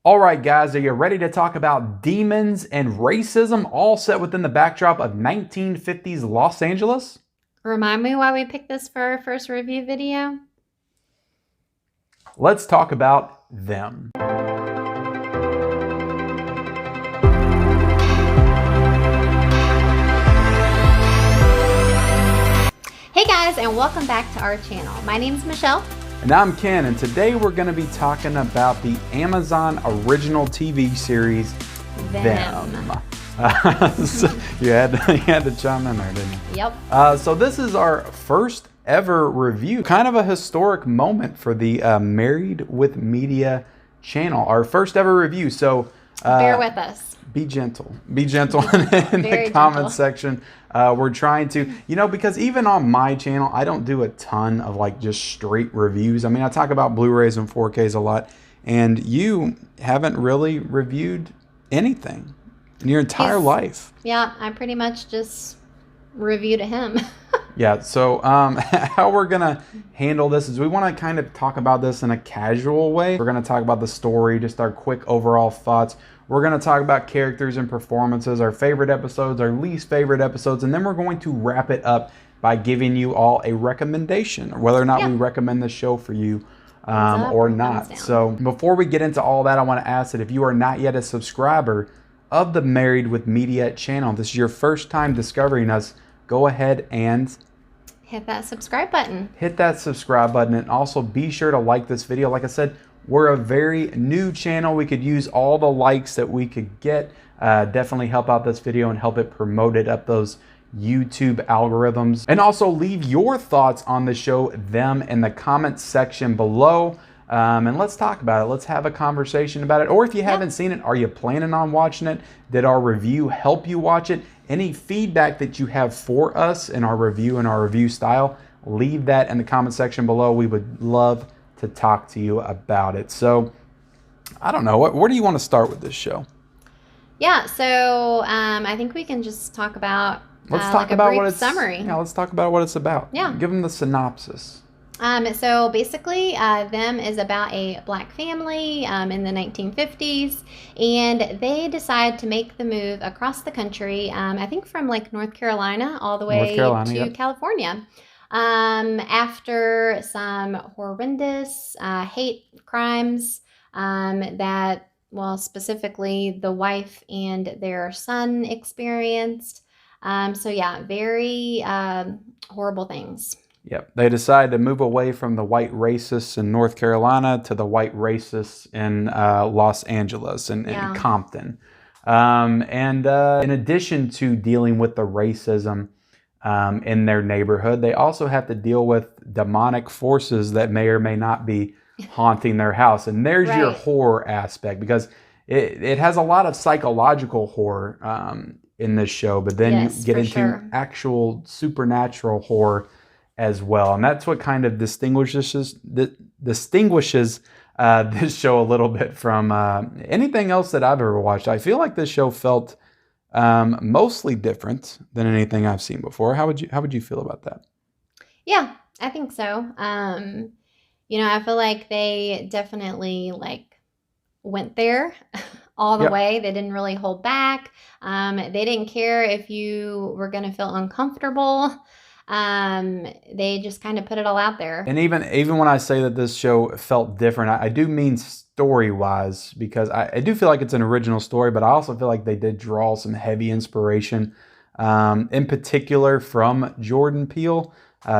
All right, guys, are you ready to talk about demons and racism, all set within the backdrop of 1950s Los Angeles? Remind me why we picked this for our first review video? Let's talk about them. Hey guys, and welcome back to our channel. My name's Michelle. And I'm Ken, and today we're going to be talking about the Amazon original TV series, Them. So you had to chime in there, didn't you? Yep. So this is our first ever review, kind of a historic moment for the Married with Media channel. Our first ever review, so bear with us. Be gentle in the comment section. We're trying to, because even on my channel, I don't do a ton of like just straight reviews. I mean, I talk about Blu-rays and 4Ks a lot, and you haven't really reviewed anything in your entire life. Yeah, I pretty much just reviewed him. Yeah, so how we're going to handle this is we want to kind of talk about this in a casual way. We're going to talk about the story, just our quick overall thoughts. We're going to talk about characters and performances, our favorite episodes, our least favorite episodes, and then we're going to wrap it up by giving you all a recommendation, whether or not we recommend the show for you or not. So before we get into all that, I want to ask that if you are not yet a subscriber of the Married with Media channel, this is your first time discovering us, go ahead and hit that subscribe button. Hit that subscribe button, and also be sure to like this video. Like I said, we're a very new channel. We could use all the likes that we could get. Definitely help out this video and help it promote it up those YouTube algorithms. And also leave your thoughts on the show, Them, in the comments section below. And let's talk about it. Let's have a conversation about it. Or if you haven't seen it, are you planning on watching it? Did our review help you watch it? Any feedback that you have for us in our review and our review style, leave that in the comment section below. We would love to talk to you about it. So I don't know, where do you want to start with this show? Yeah, so I think we can just talk about let's talk about what it's summary. Yeah, let's talk about what it's about. Yeah, give them the synopsis. So basically, Them is about a black family in the 1950s, and they decide to make the move across the country, I think from like North Carolina all the way to California. After some horrendous hate crimes that, well, specifically the wife and their son experienced. So yeah, very horrible things. Yep. They decided to move away from the white racists in North Carolina to the white racists in Los Angeles and Compton. And in addition to dealing with the racism in their neighborhood, they also have to deal with demonic forces that may or may not be haunting their house. And there's your horror aspect, because it has a lot of psychological horror in this show, but then you get into actual supernatural horror as well. And that's what kind of distinguishes this show a little bit from anything else that I've ever watched. I feel like this show felt mostly different than anything I've seen before. How would you feel about that? Yeah, I think so. I feel like they definitely went there all the way. They didn't really hold back. They didn't care if you were going to feel uncomfortable. They just kind of put it all out there. And even when I say that this show felt different, I do mean story-wise, because I do feel like it's an original story, but I also feel like they did draw some heavy inspiration, in particular from Jordan Peele,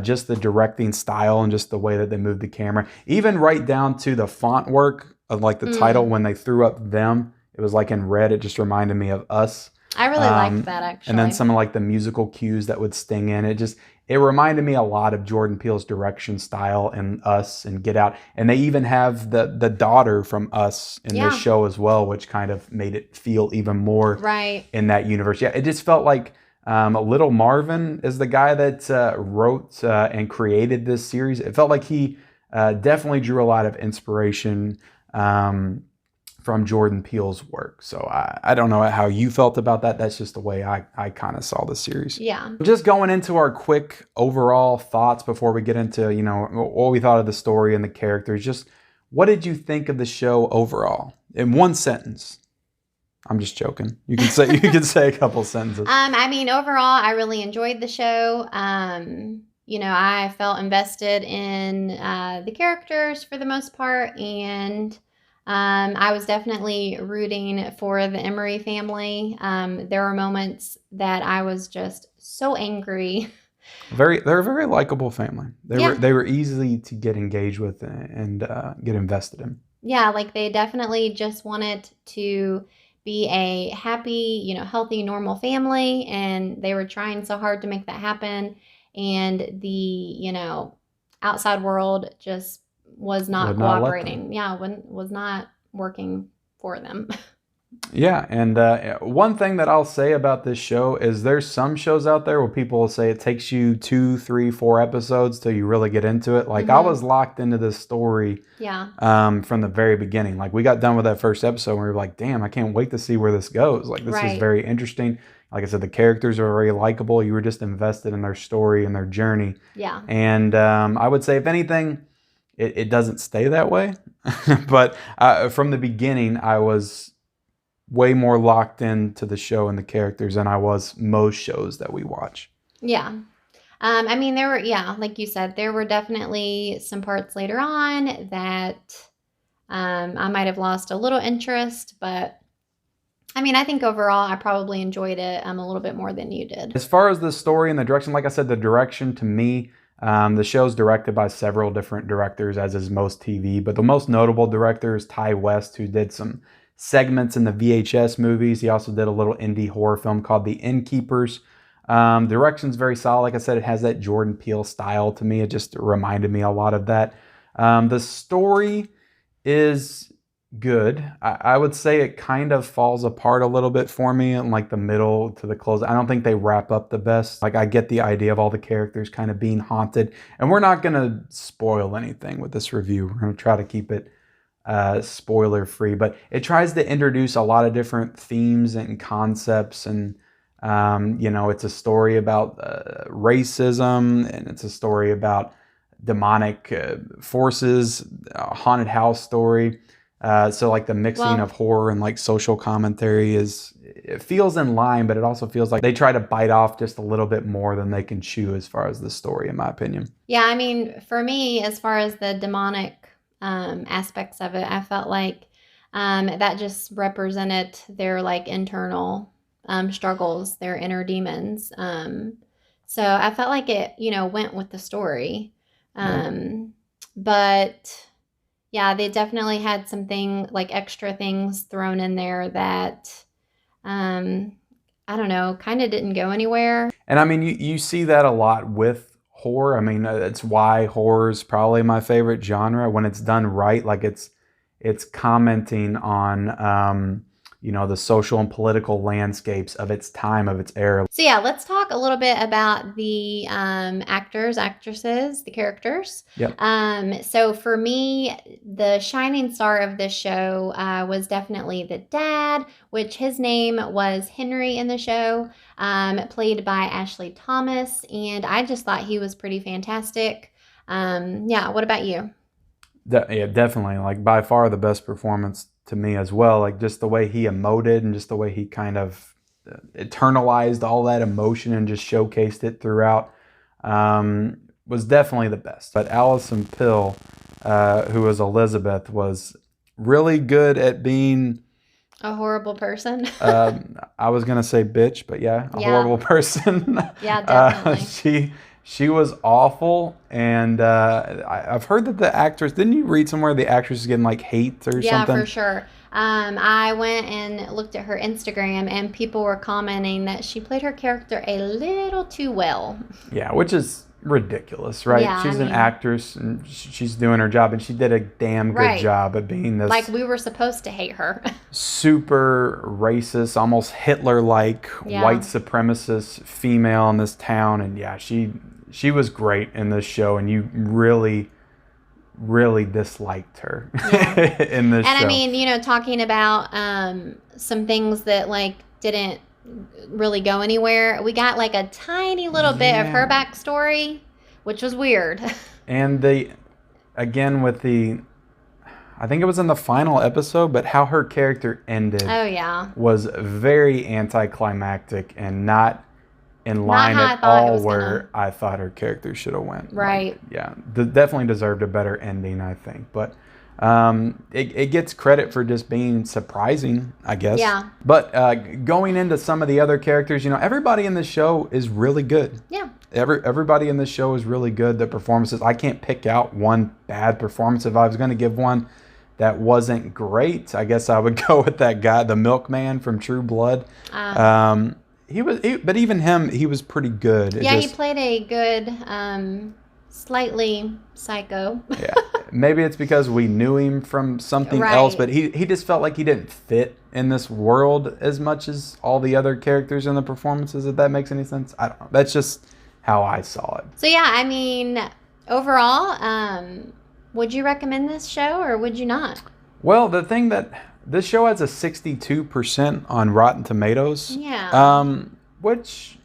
just the directing style and just the way that they moved the camera, even right down to the font work of like the title when they threw up Them. It was like in red. It just reminded me of Us. I really liked that, actually. And then some of like the musical cues that would sting in. It reminded me a lot of Jordan Peele's direction style in Us and Get Out. And they even have the daughter from Us in this show as well, which kind of made it feel even more in that universe. Yeah, it just felt like Little Marvin is the guy that wrote and created this series. It felt like he definitely drew a lot of inspiration from Jordan Peele's work. So I don't know how you felt about that. That's just the way I kind of saw the series. Yeah. Just going into our quick overall thoughts before we get into, what we thought of the story and the characters. Just what did you think of the show overall? in one sentence. I'm just joking. You can say a couple sentences. I mean, overall, I really enjoyed the show. I felt invested in the characters for the most part, and I was definitely rooting for the Emery family. There were moments that I was just so angry. They're a very likable family. Yeah. They were easy to get engaged with and get invested in. Yeah, like they definitely just wanted to be a happy, healthy, normal family, and they were trying so hard to make that happen. And the, outside world just was not cooperating. Yeah, was not working for them. Yeah, and one thing that I'll say about this show is there's some shows out there where people will say it takes you 2, 3, 4 episodes till you really get into it. Like I was locked into this story from the very beginning. Like we got done with that first episode and we were like, damn, I can't wait to see where this goes. Like this is very interesting. Like I said, the characters are very likable. You were just invested in their story and their journey. Yeah. And I would say if anything, it doesn't stay that way. But from the beginning, I was way more locked into the show and the characters than I was most shows that we watch. Yeah. I mean, there were, like you said, there were definitely some parts later on that I might have lost a little interest, but I mean, I think overall I probably enjoyed it a little bit more than you did. As far as the story and the direction, like I said, the direction to me, the show's directed by several different directors, as is most TV, but the most notable director is Ty West, who did some segments in the VHS movies. He also did a little indie horror film called The Innkeepers. Direction's very solid. Like I said, it has that Jordan Peele style to me. It just reminded me a lot of that. The story is good. I would say it kind of falls apart a little bit for me in like the middle to the close. I don't think they wrap up the best. Like I get the idea of all the characters kind of being haunted, and we're not going to spoil anything with this review. We're going to try to keep it spoiler free, but it tries to introduce a lot of different themes and concepts, and it's a story about racism, and it's a story about demonic forces, a haunted house story. So like the mixing of horror and like social commentary it feels in line, but it also feels like they try to bite off just a little bit more than they can chew as far as the story, in my opinion. Yeah, I mean, for me, as far as the demonic aspects of it, I felt like that just represented their like internal struggles, their inner demons. So I felt like it, went with the story. But yeah, they definitely had something like extra things thrown in there that I don't know, kind of didn't go anywhere. And I mean, you see that a lot with horror. I mean, that's why horror is probably my favorite genre when it's done right. Like it's commenting on the social and political landscapes of its time, of its era. So yeah, let's talk a little bit about the actors, actresses, the characters. Yep. So for me, the shining star of this show was definitely the dad, which his name was Henry in the show, played by Ashley Thomas, and I just thought he was pretty fantastic. What about you? Yeah, definitely. Like by far the best performance to me as well. Like just the way he emoted and just the way he kind of eternalized all that emotion and just showcased it throughout was definitely the best. But Alison Pill, who was Elizabeth, was really good at being a horrible person. I was going to say bitch, but yeah, horrible person. Yeah, definitely. She was awful, and I've heard that the actress, didn't you read somewhere the actress is getting like hate or something? Yeah, for sure. I went and looked at her Instagram, and people were commenting that she played her character a little too well. Yeah, which is ridiculous, right? Yeah, she's an actress, and she's doing her job, and she did a damn good job at being this. Like we were supposed to hate her. Super racist, almost Hitler-like white supremacist female in this town, and yeah, she was great in this show, and you really disliked her in this show. And I mean, talking about some things that like didn't really go anywhere. We got like a tiny little bit of her backstory, which was weird. And again with the, I think it was in the final episode, but how her character ended was very anticlimactic and not in line at all where I thought her character should have went. Right. Definitely deserved a better ending, I think. But it gets credit for just being surprising, I guess. Yeah. But going into some of the other characters, everybody in the show is really good. Yeah. Everybody in this show is really good. The performances, I can't pick out one bad performance. If I was going to give one that wasn't great, I guess I would go with that guy, the milkman from True Blood. But even him, he was pretty good. Yeah, he played a good, slightly psycho. Yeah, maybe it's because we knew him from something else, but he just felt like he didn't fit in this world as much as all the other characters in the performances, if that makes any sense. I don't know. That's just how I saw it. So yeah, I mean, overall, would you recommend this show or would you not? Well, the thing that this show has a 62% on Rotten Tomatoes. Yeah. Which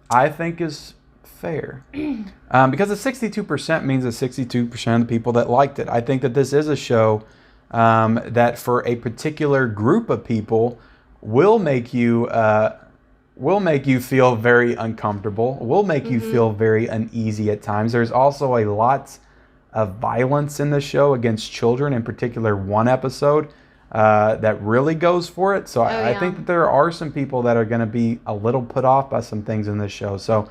I think is fair. Because a 62% means that 62% of the people that liked it. I think that this is a show that for a particular group of people will make you feel very uncomfortable, will make you feel very uneasy at times. There's also a lot of violence in the show against children, in particular one episode that really goes for it. So I think that there are some people that are going to be a little put off by some things in this show. So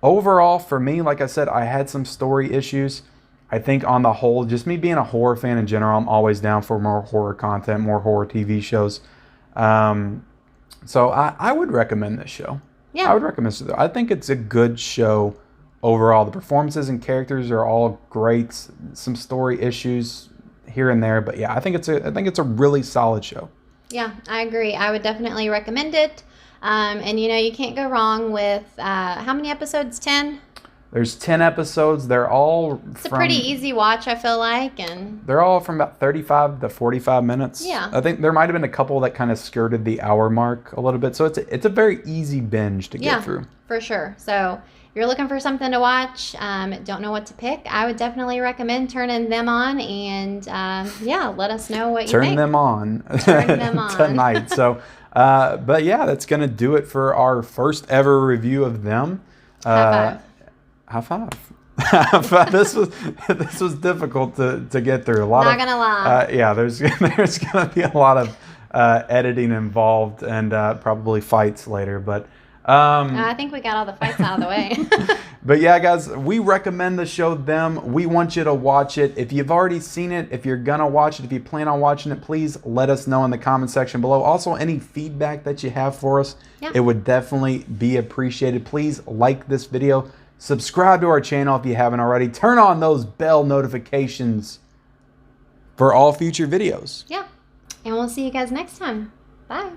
overall, for me, like I said, I had some story issues. I think on the whole, just me being a horror fan in general, I'm always down for more horror content, more horror TV shows. So I would recommend this show. Yeah. I would recommend it. I think it's a good show overall. The performances and characters are all great. Some story issues here and there, but yeah, I think it's a really solid show. Yeah, I agree. I would definitely recommend it. And you can't go wrong with how many episodes? 10? There's 10 episodes. They're all It's a pretty easy watch, I feel like, and they're all from about 35 to 45 minutes. Yeah. I think there might have been a couple that kind of skirted the hour mark a little bit. So it's a very easy binge to get through. For sure. So if you're looking for something to watch, don't know what to pick, I would definitely recommend turning them on and let us know what you think. Turn them on tonight. So but yeah, that's gonna do it for our first ever review of them. High five. This was difficult to get through. Not gonna lie. There's gonna be a lot of editing involved and probably fights later, but I think we got all the fights out of the way. But yeah, guys, we recommend the show Them. We want you to watch it. If you've already seen it, if you're gonna watch it, if you plan on watching it, please let us know in the comment section below. Also, any feedback that you have for us, it would definitely be appreciated. Please like this video. Subscribe to our channel if you haven't already. Turn on those bell notifications for all future videos. Yeah. And we'll see you guys next time. Bye.